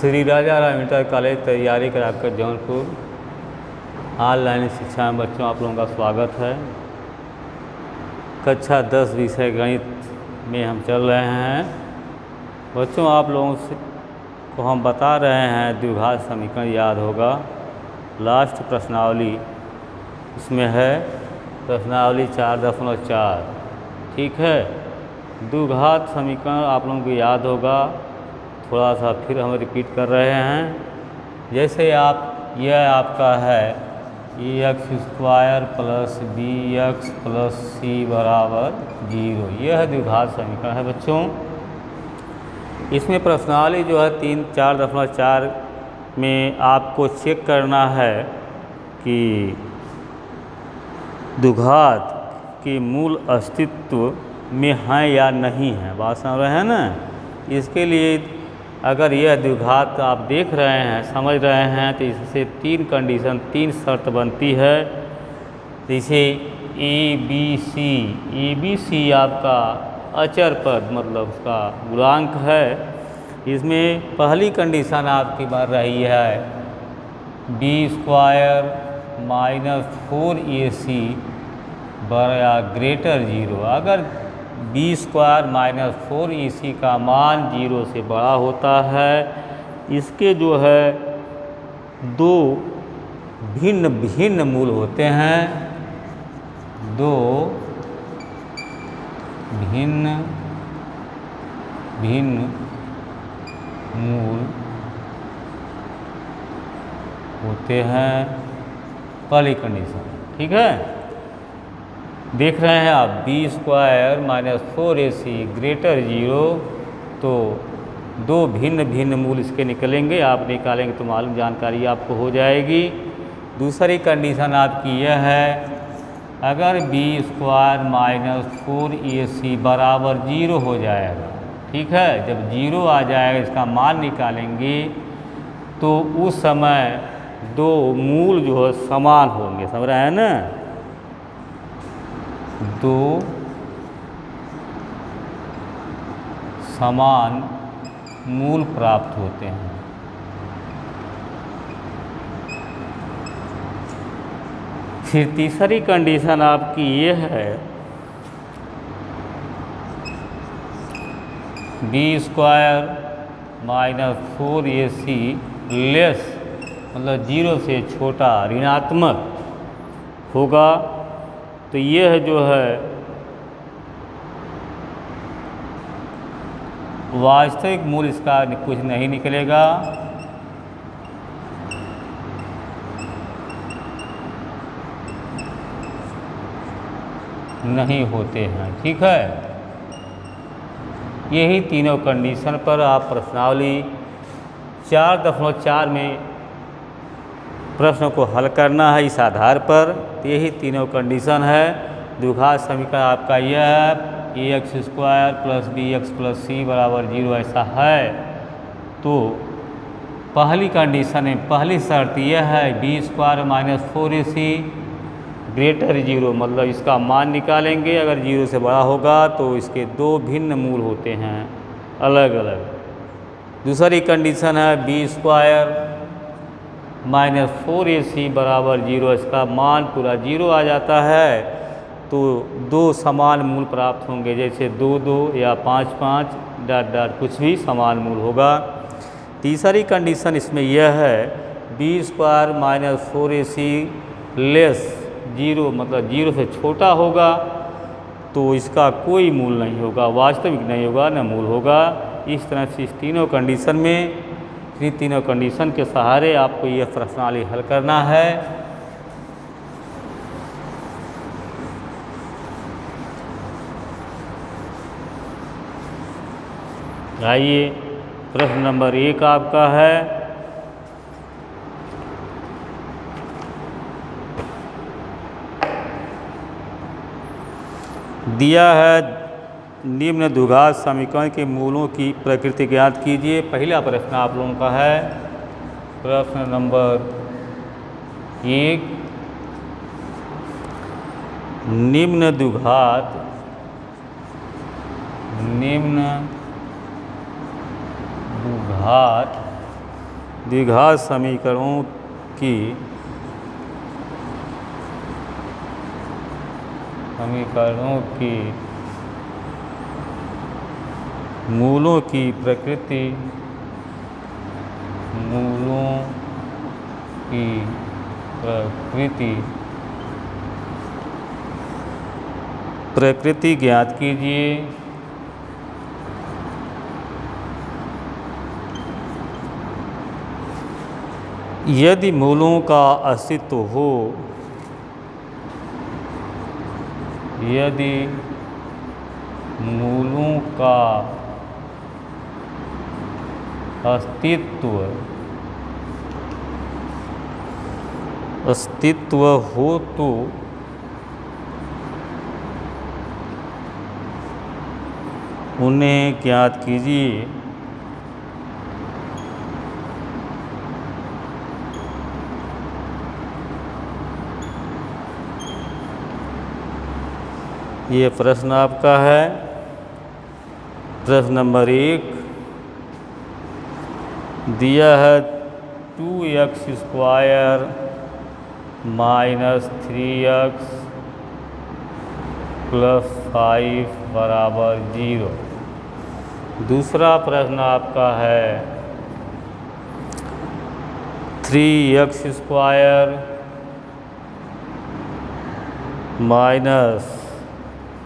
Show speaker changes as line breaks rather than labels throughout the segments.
श्री राजा Ram inter college तैयारी कराकर Jaunpur online शिक्षा में बच्चों आप लोगों का स्वागत है। कक्षा 10 विषय गणित में हम चल रहे हैं। बच्चों आप लोगों से को हम बता रहे हैं द्विघात समीकरण याद होगा। लास्ट प्रश्नावली इसमें है प्रश्नावली 4.4। ठीक है, द्विघात समीकरण आप लोगों को याद होगा। थोड़ा सा फिर हम रिपीट कर रहे हैं। जैसे यह आपका है ax² + bx + c = 0। यह द्विघात समीकरण है बच्चों। इसमें प्रश्नावली जो है 4.4 में आपको चेक करना है कि द्विघात के मूल अस्तित्व में हैं या नहीं है। बात समझ रहे हैं ना। इसके लिए अगर यह द्विघात आप देख रहे हैं, समझ रहे हैं, तो इससे 3 शर्त बनती है। जैसे ए बी सी आपका अचर पद मतलब उसका गुणांक है। इसमें पहली कंडीशन आपकी बन रही है b² - 4ac > 0। अगर b² - 4ac का मान 0 से बड़ा होता है, इसके जो है दो भिन्न भिन्न मूल होते हैं। दो भिन्न भिन्न मूल होते हैं। पहली कंडीशन, ठीक है। देख रहे हैं आप b² - 4ac > 0, तो दो भिन्न भिन्न मूल इसके निकलेंगे। आप निकालेंगे तो मालूम जानकारी आपको हो जाएगी। दूसरी कंडीशन आपकी यह है, अगर b² - 4ac = 0 हो जाएगा, ठीक है। जब 0 आ जाएगा, इसका मान निकालेंगे तो उस समय दो मूल जो है समान होंगे। समझ रहे हैं ना। दो समान मूल प्राप्त होते हैं। फिर तीसरी कंडीशन आपकी ये है b² - 4ac लेस मतलब 0 से छोटा ऋणात्मक होगा, तो यह जो है वास्तविक मूल इसका कुछ नहीं निकलेगा। नहीं होते हैं, ठीक है। यही तीनों कंडीशन पर आप प्रश्नावली 4.4 में प्रश्न को हल करना है। इस आधार पर यही तीनों कंडीशन है। द्विघात समीकरण आपका यह है ax² + bx + c = 0 ऐसा है। तो पहली कंडीशन में पहली शर्त यह है b² - 4ac > 0 मतलब इसका मान निकालेंगे। अगर 0 से बड़ा होगा तो इसके दो भिन्न मूल होते हैं, अलग अलग। दूसरी कंडीशन है b² - 4ac = 0, इसका मान पूरा 0 आ जाता है, तो दो समान मूल प्राप्त होंगे। जैसे 2 2 या 5 5 कुछ भी समान मूल होगा। तीसरी कंडीशन इसमें यह है b² - 4ac लेस 0 मतलब 0 से छोटा होगा, तो इसका कोई मूल नहीं होगा, वास्तविक नहीं होगा, न मूल होगा। इस तरह से इस तीनों कंडीशन में तीनों कंडीशन के सहारे आपको यह प्रश्नावली हल करना है। आइए प्रश्न नंबर 1 आपका है दिया है निम्न द्विघात समीकरण के मूलों की प्रकृति ज्ञात कीजिए। पहला प्रश्न आप लोगों का है प्रश्न नंबर 1, निम्न द्विघात द्विघात समीकरणों की मूलों की प्रकृति ज्ञात कीजिए। यदि मूलों का अस्तित्व हो, यदि मूलों का अस्तित्व हो तो उन्हें ज्ञात कीजिए। ये प्रश्न आपका है। प्रश्न नंबर 1 दिया है 2x² - 3x + 5 = 0। दूसरा प्रश्न आपका है 3x² -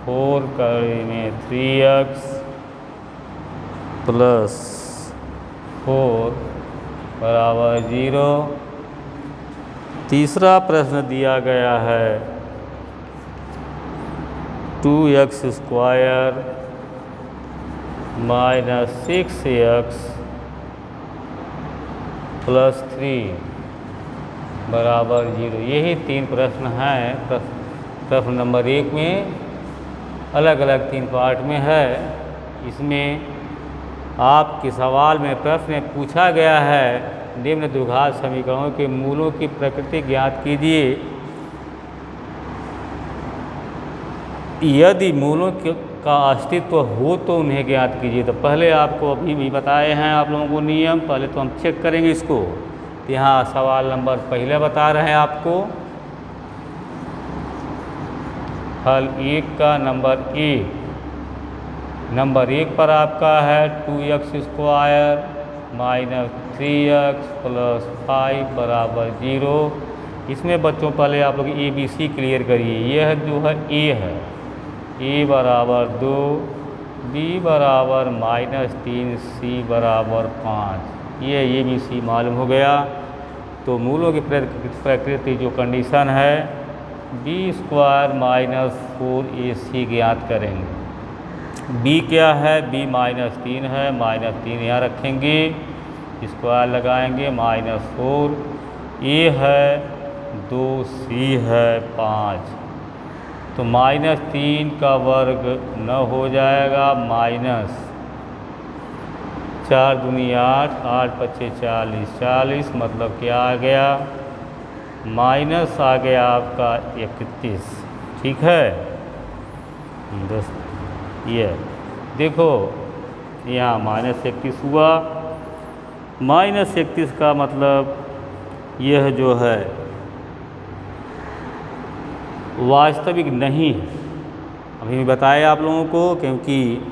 4 में 3x + 4 = 0। तीसरा प्रश्न दिया गया है 2x² - 6x + 3 = 0। यही 3 प्रश्न हैं। प्रश्न नंबर 1 में अलग अलग 3 पार्ट में है। इसमें आपके सवाल में प्रश्न में पूछा गया है निम्न द्विघात समीकरणों के मूलों की प्रकृति ज्ञात कीजिए। यदि मूलों का अस्तित्व हो तो उन्हें ज्ञात कीजिए। तो पहले आपको अभी भी बताए हैं आप लोगों को नियम, पहले तो हम चेक करेंगे इसको। तो यहाँ सवाल नंबर पहले बता रहे हैं आपको हल 1 का नंबर 1। नंबर 1 पर आपका है 2x² - 3x + 5 = 0। इसमें बच्चों पहले आप लोग ABC क्लियर करिए। यह जो है A है, A = 2, B = -3, C = 5। ये ABC मालूम हो गया। तो मूलों की प्रकृति जो कंडीशन है b² - 4ac ज्ञात करेंगे। b क्या है? b -3 है, -3 यहाँ रखेंगे, स्क्वायर लगाएंगे, -4। a है 2, c है 5। तो -3 का वर्ग 9 हो जाएगा, -4 दूनी 8, 8 × 5 = 40, मतलब क्या आ गया? माइनस आ गया आपका 31। ठीक है दोस्त, ये देखो यहाँ -31 हुआ। -31 का मतलब यह जो है वास्तविक नहीं है। अभी बताए आप लोगों को, क्योंकि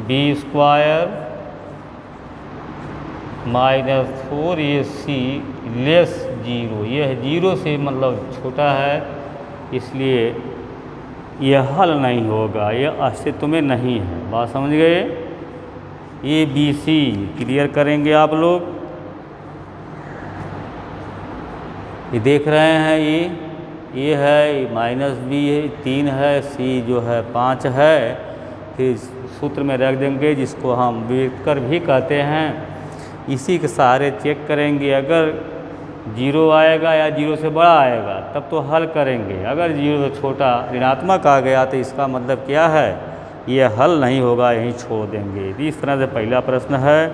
b² - 4ac <= 0, यह 0 से मतलब छोटा है, इसलिए यह हल नहीं होगा, यह अस्तित्व में नहीं है। बात समझ गए? ABC क्लियर करेंगे आप लोग। ये देख रहे हैं, ये है -b है 3 है, c जो है 5 है। फिर सूत्र में रख देंगे, जिसको हम व्युत्क्रम भी कहते हैं। इसी के सहारे चेक करेंगे। अगर 0 आएगा या 0 से बड़ा आएगा तब तो हल करेंगे। अगर 0 से छोटा ऋणात्मक आ गया तो इसका मतलब क्या है? यह हल नहीं होगा, यहीं छोड़ देंगे। इस तरह से पहला प्रश्न है।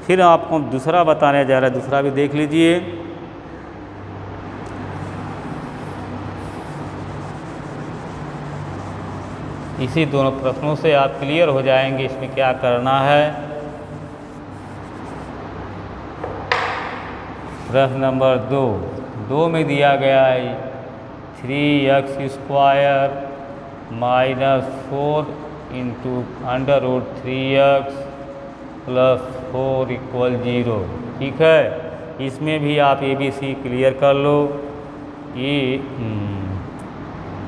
फिर आपको दूसरा बताने जा रहा है, दूसरा भी देख लीजिए। इसी दोनों प्रश्नों से आप क्लियर हो जाएंगे इसमें क्या करना है। प्रश्न नंबर 2, 2 में दिया गया है 3x² minus 4 into √3x plus 4 = 0। ठीक है, इसमें भी आप ABC क्लियर कर लो।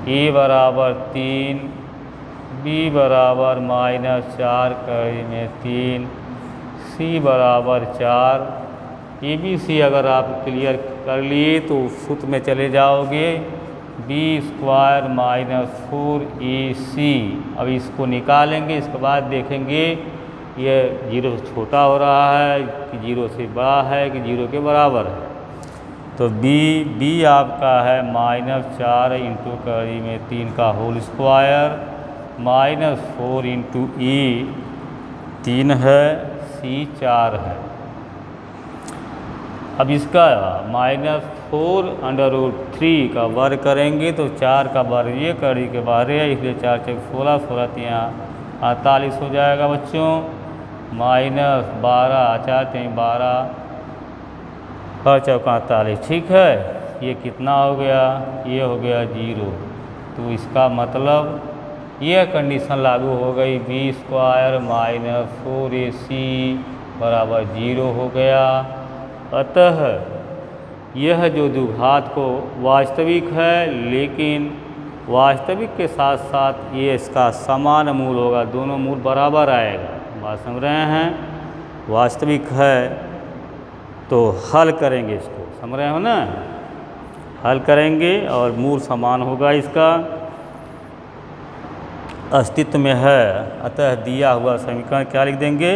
ए बराबर 3, बी बराबर -4 में 3, सी बराबर 4। ABC अगर आप क्लियर कर लिए तो सूत्र में चले जाओगे, b² माइनस 4AC। अब इसको निकालेंगे, इसके बाद देखेंगे ये 0 से छोटा हो रहा है कि 0 से बड़ा है कि 0 के बराबर है। तो b आपका है -4 इंटू कड़ी में 3 का होल स्क्वायर -4 इंटू e 3 है, c 4 है। अब इसका -4√3 का वर्ग करेंगे तो 4 का वर्ग ये कड़ी के बाहर है, इसलिए 4 × 16, 16 × 48 हो जाएगा बच्चों। -12, 4 × 12, 4 × 48। ठीक है, ये कितना हो गया? ये हो गया 0। तो इसका मतलब यह कंडीशन लागू हो गई, b² माइनस 4AC बराबर 0 हो गया। अतः यह जो द्विघात को वास्तविक है, लेकिन वास्तविक के साथ साथ ये इसका समान मूल होगा, दोनों मूल बराबर आएगा। बात समझ रहे हैं? वास्तविक है तो हल करेंगे इसको, समझ रहे हो ना? हल करेंगे और मूल समान होगा, इसका अस्तित्व में है। अतः दिया हुआ समीकरण क्या लिख देंगे?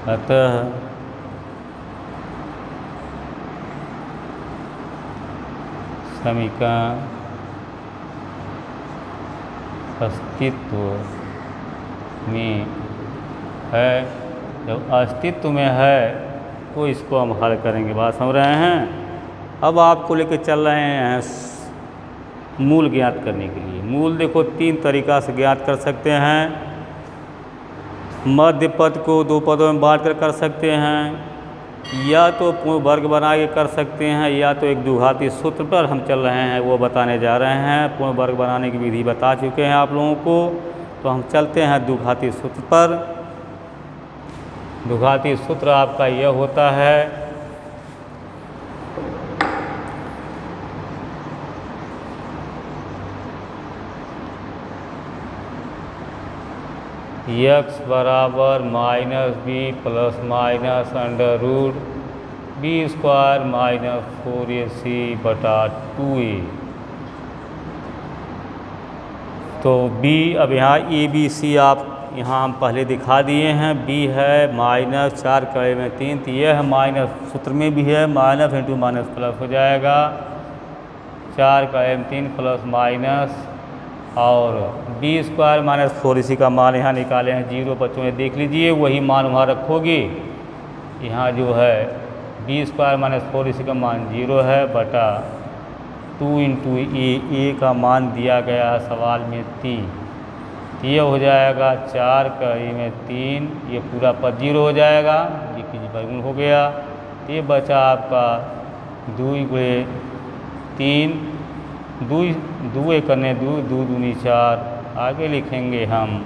अतः समीकरण अस्तित्व में है। जब अस्तित्व में है तो इसको हम हल करेंगे। बात समझ रहे हैं? अब आपको लेके चल रहे हैं मूल ज्ञात करने के लिए। मूल देखो 3 तरीका से ज्ञात कर सकते हैं। मध्य पद को 2 पदों में बांट कर सकते हैं, या तो पूर्ण वर्ग बना के कर सकते हैं, या तो एक द्विघाती सूत्र पर हम चल रहे हैं वो बताने जा रहे हैं। पूर्ण वर्ग बनाने की विधि बता चुके हैं आप लोगों को, तो हम चलते हैं द्विघाती सूत्र पर। द्विघाती सूत्र आपका यह होता है, x बराबर -b plus minus √b² minus 4AC बटा 2a। तो b, अब यहाँ ABC आप यहाँ हम पहले दिखा दिए हैं। b है -4 कड़े में 3, तो यह माइनस सूत्र में भी है, माइनस इंटू माइनस प्लस हो जाएगा। 4 कड़े में 3 प्लस माइनस और b² माइनस 4AC का मान यहाँ निकाले हैं 0। बच्चों में देख लीजिए, वही मान वहाँ रखोगे। यहाँ जो है b² माइनस 4AC का मान 0 है बटा 2 इंटू ए का मान दिया गया है सवाल में 3। ये हो जाएगा 4 कड़ी में 3, ये पूरा पद 0 हो जाएगा, ये की वर्गमूल हो गया। ये बचा आपका 2 × 3, 2 करने 2 दूनी 4, आगे लिखेंगे हम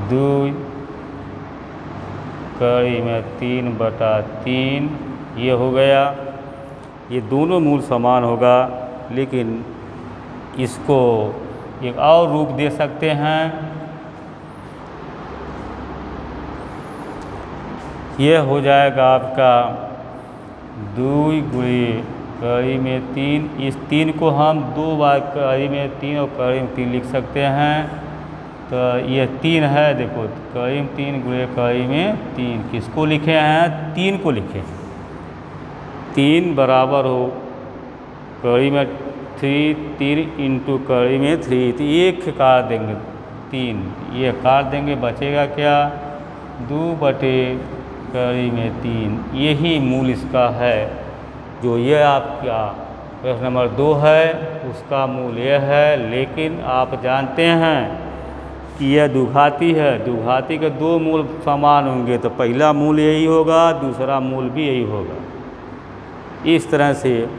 2 कड़ी में 3 बटा 3, ये हो गया। ये दोनों मूल समान होगा, लेकिन इसको एक और रूप दे सकते हैं। यह हो जाएगा आपका 2 × कड़ी में 3। इस 3 को हम 2 बार कड़ी में 3 और कड़ी में 3 लिख सकते हैं। तो ये 3 है, देखो कड़ी में 3 × कड़ी में 3 किसको लिखे हैं? 3 को लिखे हैं। 3 बराबर हो कड़ी में 3 इंटू कड़ी में 3, तो एक काट देंगे 3, ये काट देंगे, बचेगा क्या? 2 बटे कड़ी में 3। यही मूल इसका है। जो ये आपका प्रश्न नंबर 2 है उसका मूल यह है। लेकिन आप जानते हैं कि यह द्विघाती है, द्विघाती के दो मूल समान होंगे तो पहला मूल यही होगा, दूसरा मूल भी यही होगा। इस तरह से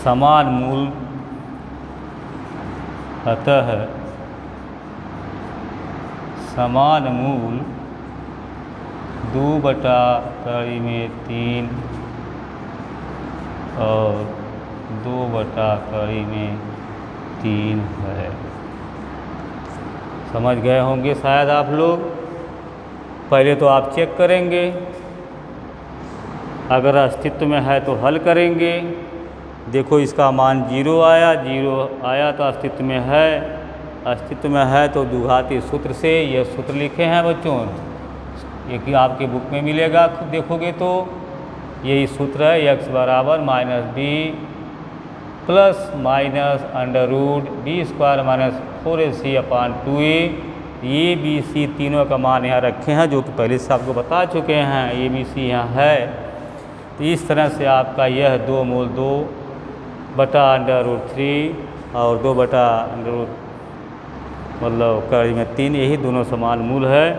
समान मूल अतः समान मूल 2/3 और 2/3 है। समझ गए होंगे शायद आप लोग। पहले तो आप चेक करेंगे, अगर अस्तित्व में है तो हल करेंगे। देखो इसका मान 0 आया, 0 आया तो अस्तित्व में है, अस्तित्व में है तो द्विघाती सूत्र से यह सूत्र लिखे हैं बच्चों, ये कि आपके बुक में मिलेगा, खुद देखोगे तो यही सूत्र है, x बराबर -b plus minus √b² - 4ac/2a। ये बी सी तीनों का मान यहाँ रखे हैं, जो कि पहले से आपको बता चुके हैं, ए बी सी यहाँ है। तो इस तरह से आपका यह 2 मूल 2/√3 और 2/√3 यही दोनों समान मूल है।